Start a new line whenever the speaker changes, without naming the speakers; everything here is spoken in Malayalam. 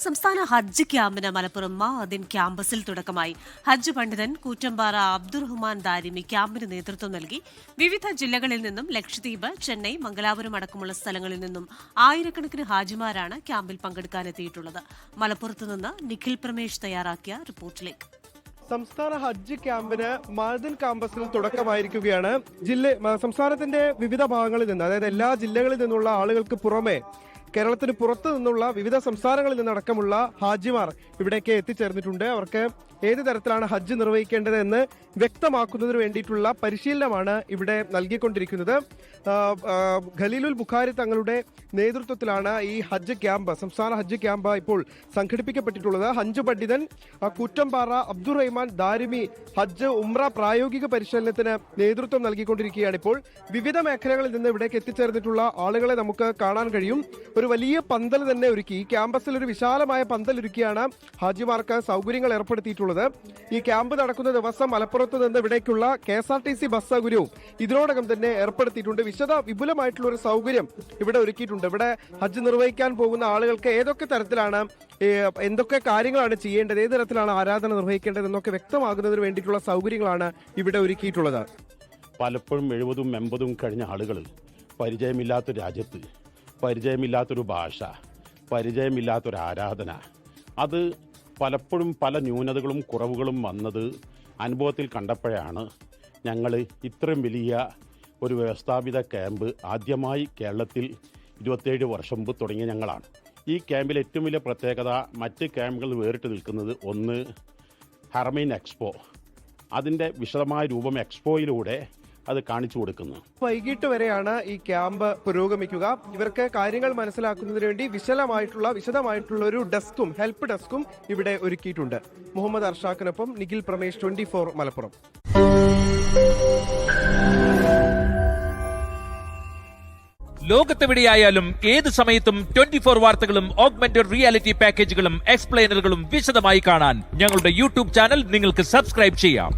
സംസ്ഥാന ഹജ്ജ് ക്യാമ്പിന് മലപ്പുറം മഅദിൻ ക്യാമ്പസിൽ തുടക്കമായി. ഹജ്ജ് പണ്ഡിതൻ കൂറ്റമ്പാറ അബ്ദുറഹ്മാൻ ദാരിമി ക്യാമ്പിന് നേതൃത്വം നൽകി. വിവിധ ജില്ലകളിൽ നിന്നും ലക്ഷദ്വീപ്, ചെന്നൈ, മംഗലാപുരം അടക്കമുള്ള സ്ഥലങ്ങളിൽ നിന്നും ആയിരക്കണക്കിന് ഹാജിമാരാണ് ക്യാമ്പിൽ പങ്കെടുക്കാനെത്തിയിട്ടുള്ളത്. മലപ്പുറത്ത് നിന്ന് നിഖിൽ പ്രമേഷ് തയ്യാറാക്കിയ റിപ്പോർട്ടിലേക്ക്.
സംസ്ഥാന ഹജ്ജ് ക്യാമ്പിന് മഅദിൻ ക്യാമ്പസിൽ തുടക്കമായിരിക്കുകയാണ്. സംസ്ഥാനത്തിന്റെ വിവിധ ഭാഗങ്ങളിൽ നിന്ന്, അതായത് എല്ലാ ജില്ലകളിൽ നിന്നുള്ള ആളുകൾക്ക് പുറമെ കേരളത്തിന് പുറത്തു നിന്നുള്ള വിവിധ സംസ്ഥാനങ്ങളിൽ നിന്നടക്കമുള്ള ഹാജിമാർ ഇവിടേക്ക് എത്തിച്ചേർന്നിട്ടുണ്ട്. അവർക്ക് ഏത് തരത്തിലാണ് ഹജ്ജ് നിർവഹിക്കേണ്ടത് എന്ന് വ്യക്തമാക്കുന്നതിന് വേണ്ടിയിട്ടുള്ള പരിശീലനമാണ് ഇവിടെ നൽകിക്കൊണ്ടിരിക്കുന്നത്. ഖലീലുൽ ബുഖാരി തങ്ങളുടെ നേതൃത്വത്തിലാണ് ഈ ഹജ്ജ് ക്യാമ്പ്, സംസ്ഥാന ഹജ്ജ് ക്യാമ്പ് ഇപ്പോൾ സംഘടിപ്പിക്കപ്പെട്ടിട്ടുള്ളത്. ഹജ്ജ് പണ്ഡിതൻ കൂറ്റമ്പാറ അബ്ദുറഹ്മാൻ ദാരിമി ഹജ്ജ് ഉംറ പ്രായോഗിക പരിശീലനത്തിന് നേതൃത്വം നൽകിക്കൊണ്ടിരിക്കുകയാണ്. ഇപ്പോൾ വിവിധ മേഖലകളിൽ നിന്ന് ഇവിടേക്ക് എത്തിച്ചേർന്നിട്ടുള്ള ആളുകളെ നമുക്ക് കാണാൻ കഴിയും. ഒരു വലിയ പന്തൽ തന്നെ ഒരുക്കി, ഈ ക്യാമ്പസിൽ ഒരു വിശാലമായ പന്തൽ ഒരുക്കിയാണ് ഹാജിമാർക്ക് സൗകര്യങ്ങൾ ഏർപ്പെടുത്തിയിട്ടുള്ളത്. ഈ ക്യാമ്പ് നടക്കുന്ന ദിവസം മലപ്പുറത്ത് നിന്ന് ഇവിടേക്കുള്ള KSRTC ബസ് സൗകര്യവും ഇതിനോടകം തന്നെ ഏർപ്പെടുത്തിയിട്ടുണ്ട്. വിപുലമായിട്ടുള്ള ഒരു സൗകര്യം ഇവിടെ ഒരുക്കിയിട്ടുണ്ട്. ഇവിടെ ഹജ്ജ് നിർവഹിക്കാൻ പോകുന്ന ആളുകൾക്ക് ഏതൊക്കെ തരത്തിലാണ്, എന്തൊക്കെ കാര്യങ്ങളാണ് ചെയ്യേണ്ടത്, ഏത് തരത്തിലാണ് ആരാധന നിർവഹിക്കേണ്ടത് എന്നൊക്കെ വ്യക്തമാകുന്നതിന് വേണ്ടിയിട്ടുള്ള സൗകര്യങ്ങളാണ് ഇവിടെ ഒരുക്കിയിട്ടുള്ളത്.
പലപ്പോഴും 70ഉം 80ഉം കഴിഞ്ഞ ആളുകൾ പരിചയമില്ലാത്തൊരു രാജ്യത്ത്, പരിചയമില്ലാത്തൊരു ഭാഷ, പരിചയമില്ലാത്തൊരു ആരാധന, അത് പലപ്പോഴും പല ന്യൂനതകളും കുറവുകളും വന്നത് അനുഭവത്തിൽ കണ്ടപ്പോഴാണ് ഞങ്ങൾ ഇത്രയും വലിയ ഒരു വ്യവസ്ഥാപിത ക്യാമ്പ് ആദ്യമായി കേരളത്തിൽ 27 വർഷം മുമ്പ് തുടങ്ങിയ ഞങ്ങളാണ്. ഈ ക്യാമ്പിൽ ഏറ്റവും വലിയ പ്രത്യേകത മറ്റ് ക്യാമ്പുകൾ വേറിട്ട് നിൽക്കുന്നത്, ഒന്ന് ഹറമൈൻ എക്സ്പോ, അതിൻ്റെ വിശദമായ രൂപം എക്സ്പോയിലൂടെ അത് കാണിച്ചു കൊടുക്കുന്നു.
വൈകിട്ട് വരെയാണ് ഈ ക്യാമ്പ് പുരോഗമിക്കുക. ഇവർക്ക് കാര്യങ്ങൾ മനസ്സിലാക്കുന്നതിന് വേണ്ടി വിശദമായിട്ടുള്ള ഒരു ഡെസ്കും ഹെൽപ്പ് ഡെസ്കും ഇവിടെ ഒരുക്കിയിട്ടുണ്ട്. മുഹമ്മദ് അർഷാഖിനൊപ്പം നിഖിൽ പ്രമേഷ്, 24 മലപ്പുറം.
ലോകത്തെവിടെയായാലും ഏത് സമയത്തും 24 വാർത്തകളും ഓഗ്മെന്റഡ് റിയാലിറ്റി പാക്കേജുകളും എക്സ്പ്ലെയിനറുകളും വിശദമായി കാണാൻ ഞങ്ങളുടെ യൂട്യൂബ് ചാനൽ നിങ്ങൾക്ക് സബ്സ്ക്രൈബ് ചെയ്യാം.